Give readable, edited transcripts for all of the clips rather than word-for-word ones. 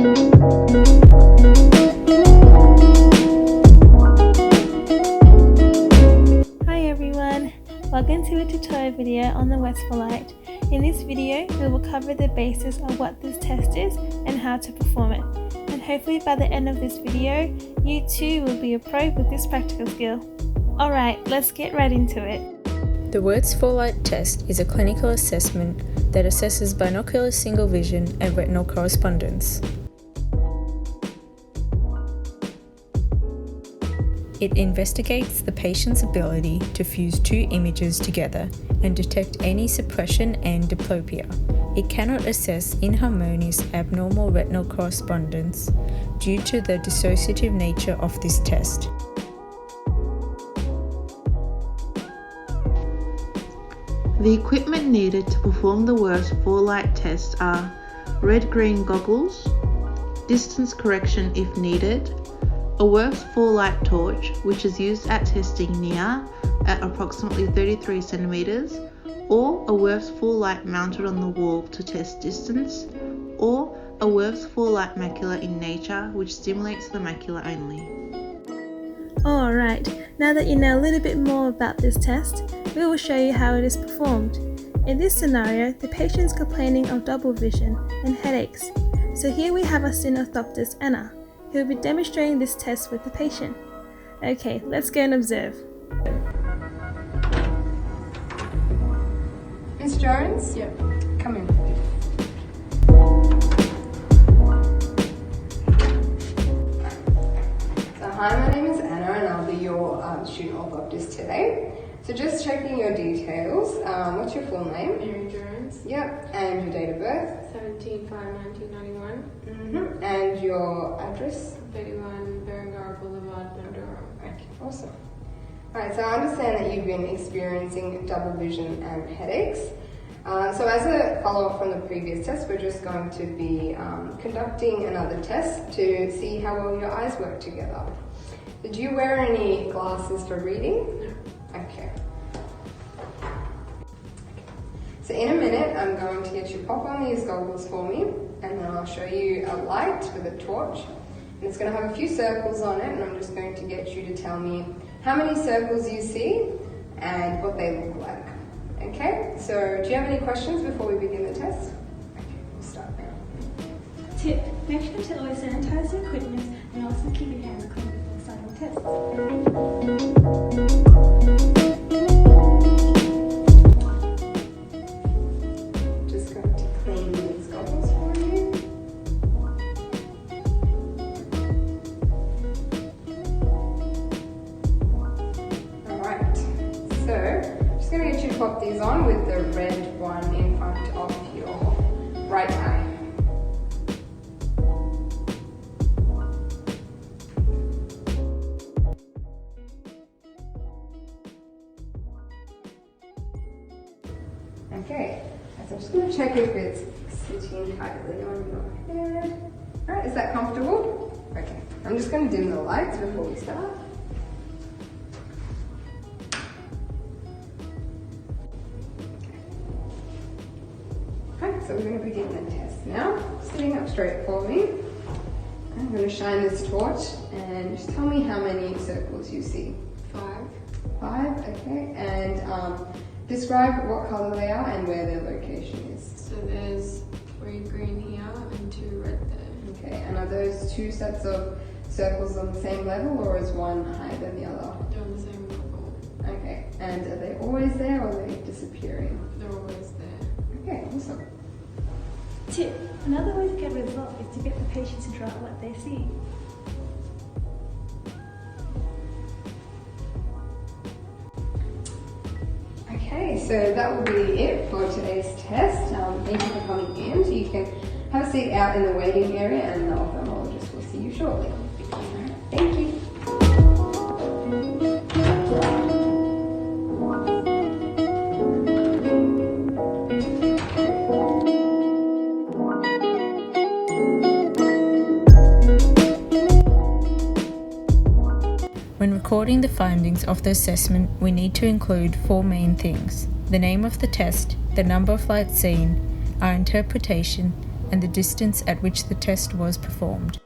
Hi everyone, welcome to a tutorial video on the W4LT. In this video, we will cover the basis of what this test is and how to perform it. And hopefully by the end of this video, you too will be a pro with this practical skill. Alright, let's get right into it. The W4LT test is a clinical assessment that assesses binocular single vision and retinal correspondence. It investigates the patient's ability to fuse two images together and detect any suppression and diplopia. It cannot assess inharmonious abnormal retinal correspondence due to the dissociative nature of this test. The equipment needed to perform the W4LT test are red-green goggles, distance correction if needed, a W4LT torch which is used at testing near at approximately 33 centimeters, or a W4LT mounted on the wall to test distance, or a W4LT macula in nature which stimulates the macula only. Alright, now that you know a little bit more about this test, we will show you how it is performed. In this scenario, the patient is complaining of double vision and headaches. So here we have our synophtoptist Anna, who will be demonstrating this test with the patient. Okay, let's go and observe. Miss Jones? Yep. Come in. So hi, my name is Anna and I'll be your student orthoptist today. So just checking your details. What's your full name? Mary Jones. Yep. And your date of birth? 17/5/1991. And your address? 31 Berengar Boulevard, Mildura. Okay, awesome. Alright, so I understand that you've been experiencing double vision and headaches. So as a follow-up from the previous test, we're just going to be conducting another test to see how well your eyes work together. Did you wear any glasses for reading? No. Okay. So in a minute, I'm going to get you to pop on these goggles for me, and then I'll show you a light with a torch. And it's going to have a few circles on it, and I'm just going to get you to tell me how many circles you see and what they look like. Okay, so do you have any questions before we begin the test? Okay, we'll start now. Tip: make sure to always sanitize your equipment and also keep your hands clean before starting the test. Just going to clean these goggles for you. Alright, so I'm just going to get you to pop these on with the red one in front of your right eye. Okay, so I'm just going to check if it's sitting tightly on your head. Alright, is that comfortable? Okay, I'm just going to dim the lights before we start. Okay, so we're going to begin the test now. Sitting up straight for me. I'm going to shine this torch and just tell me how many circles you see. 5. 5, okay, and describe what color they are and where their location is. So there's 3 green here and 2 red there. Okay, and are those 2 sets of circles on the same level, or is one higher than the other? They're on the same level. Okay, and are they always there or are they disappearing? They're always there. Okay, awesome. Tip: another way to get a result is to get the patient to draw what they see. Okay, so that will be it for today's test. Thank you for coming in. So you can have a seat out in the waiting area and the ophthalmologist will see you shortly. Thank you. When recording the findings of the assessment, we need to include 4 main things: the name of the test, the number of lights seen, our interpretation, and the distance at which the test was performed.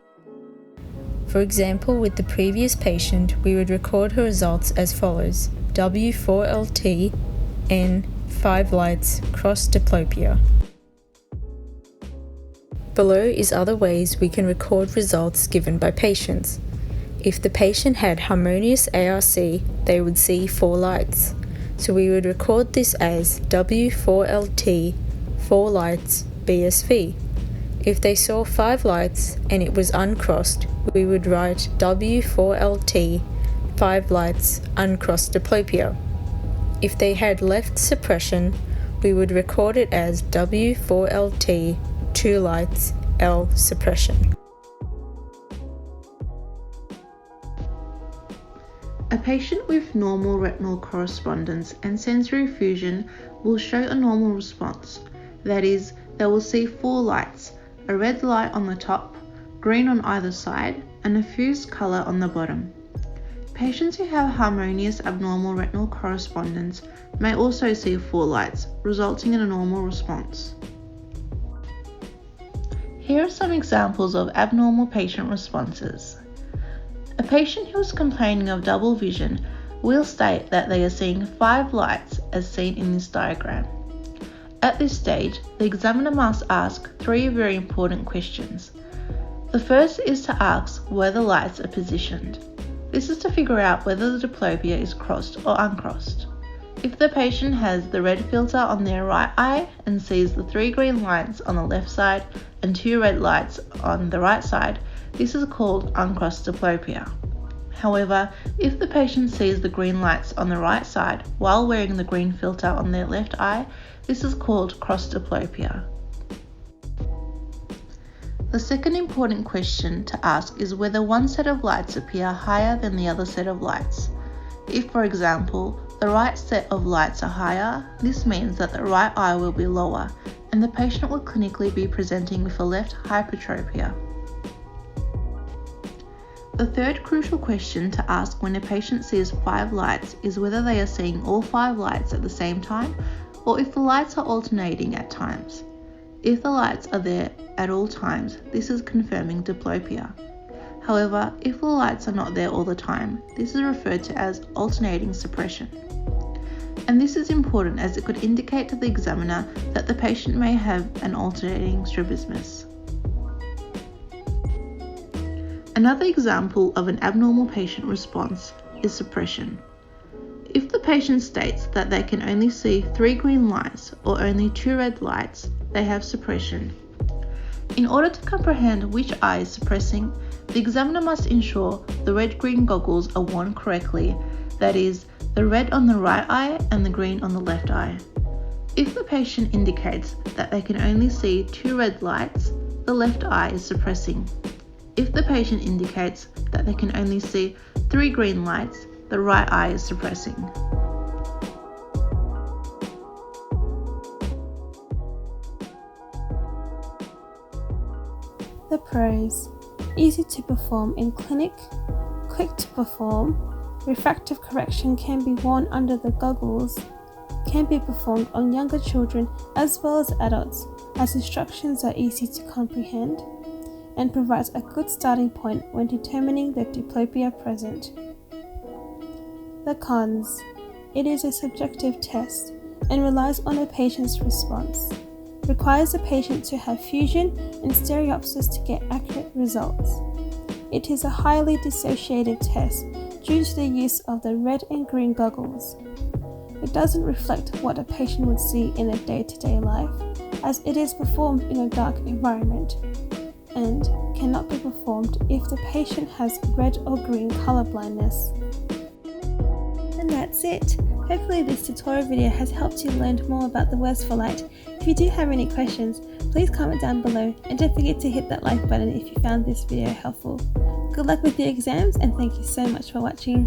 For example, with the previous patient, we would record her results as follows: W4LT and 5 lights cross diplopia. Below is other ways we can record results given by patients. If the patient had harmonious ARC, they would see 4 lights. So we would record this as W4LT 4 lights BSV. If they saw 5 lights and it was uncrossed, we would write W4LT 5 lights uncrossed diplopia. If they had left suppression, we would record it as W4LT 2 lights L suppression. A patient with normal retinal correspondence and sensory fusion will show a normal response. That is, they will see 4 lights, a red light on the top, green on either side, and a fused colour on the bottom. Patients who have harmonious abnormal retinal correspondence may also see 4 lights, resulting in a normal response. Here are some examples of abnormal patient responses. A patient who is complaining of double vision will state that they are seeing 5 lights as seen in this diagram. At this stage, the examiner must ask 3 very important questions. The first is to ask where the lights are positioned. This is to figure out whether the diplopia is crossed or uncrossed. If the patient has the red filter on their right eye and sees the 3 green lights on the left side and 2 red lights on the right side, this is called uncrossed diplopia. However, if the patient sees the green lights on the right side while wearing the green filter on their left eye, this is called crossed diplopia. The second important question to ask is whether one set of lights appear higher than the other set of lights. If, for example, the right set of lights are higher, this means that the right eye will be lower and the patient will clinically be presenting with a left hypertropia. The third crucial question to ask when a patient sees 5 lights is whether they are seeing all 5 lights at the same time or if the lights are alternating at times. If the lights are there at all times, this is confirming diplopia. However, if the lights are not there all the time, this is referred to as alternating suppression. And this is important as it could indicate to the examiner that the patient may have an alternating strabismus. Another example of an abnormal patient response is suppression. If the patient states that they can only see 3 green lights or only 2 red lights, they have suppression. In order to comprehend which eye is suppressing, the examiner must ensure the red-green goggles are worn correctly, that is, the red on the right eye and the green on the left eye. If the patient indicates that they can only see 2 red lights, the left eye is suppressing. If the patient indicates that they can only see 3 green lights, the right eye is suppressing. The pros: easy to perform in clinic, quick to perform, refractive correction can be worn under the goggles, can be performed on younger children as well as adults as instructions are easy to comprehend, and provides a good starting point when determining the diplopia present. The cons: it is a subjective test and relies on a patient's response. Requires the patient to have fusion and stereopsis to get accurate results. It is a highly dissociative test due to the use of the red and green goggles. It doesn't reflect what a patient would see in their day-to-day life, as it is performed in a dark environment, and cannot be performed if the patient has red or green color blindness. And that's it. Hopefully this tutorial video has helped you learn more about the WordsForLight. If you do have any questions, please comment down below and don't forget to hit that like button if you found this video helpful. Good luck with your exams and thank you so much for watching.